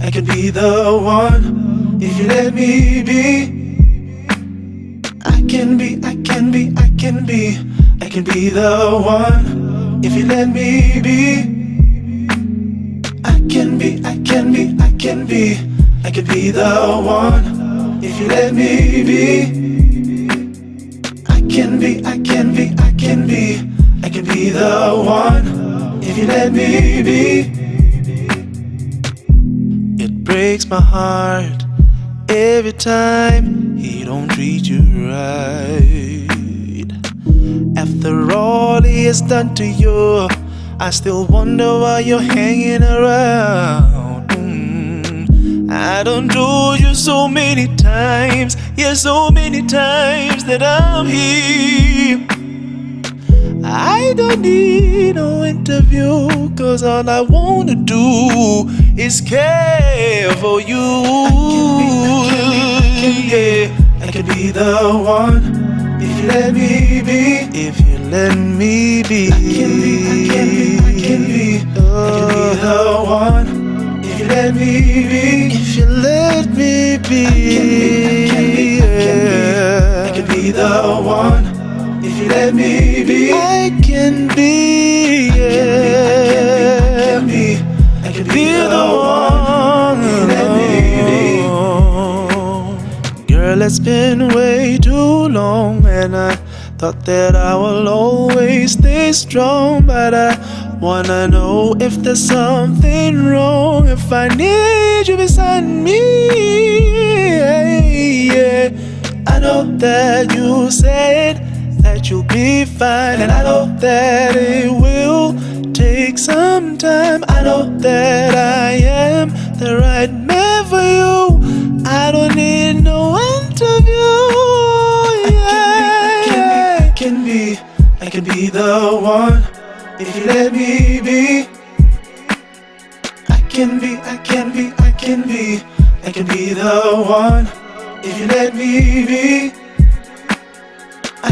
I can be the one if you let me be. I can be the one if you let me be. I can be the one if you let me be. I can be the one if you let me be. It breaks my heart every time he don't treat you right. After all he has done to you, I still wonder why you're hanging around. I done told you so many times, yeah, so many times that I'm here. I don't need no interview, 'cause all I wanna do is care for you. I can be the one if you let me be. If you let me be, I can be the one if you let me be. If you let me be, I can be the one if you let me be. I can be, I can be the one if you let me be. Girl, it's been way too long, and I thought that I will always stay strong, but I wanna know if there's something wrong, if I need you beside me. Yeah. I know that you said that you'll be fine, and I know that it will take some time. I know that I am the right man for you. I don't need no interview. Yeah. I can be the one if you let me be. I can be the one if you let me be. I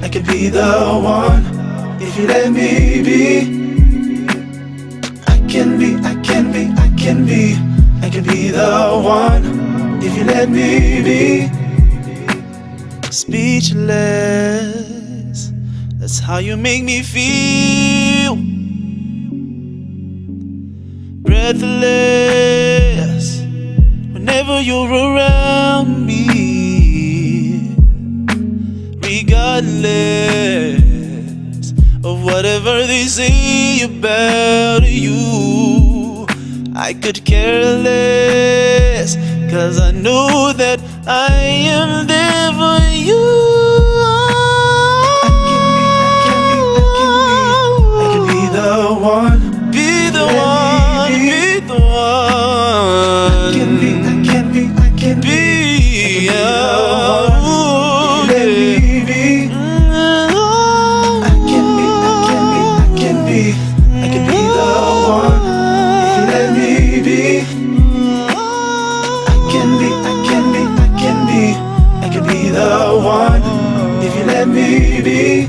can be the one if you let me be. I can be the one if you let me be. Speechless, that's how you make me feel. Breathless whenever you're around me. Regardless of whatever they say about you, I could care less, 'cause I know that I am there for you. I can be the one. Be the one. I can be the one if you let me be.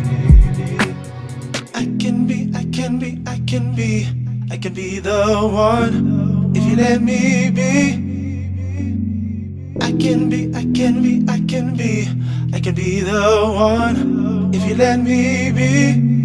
I can be the one if you let me be. I can be the one if you let me be.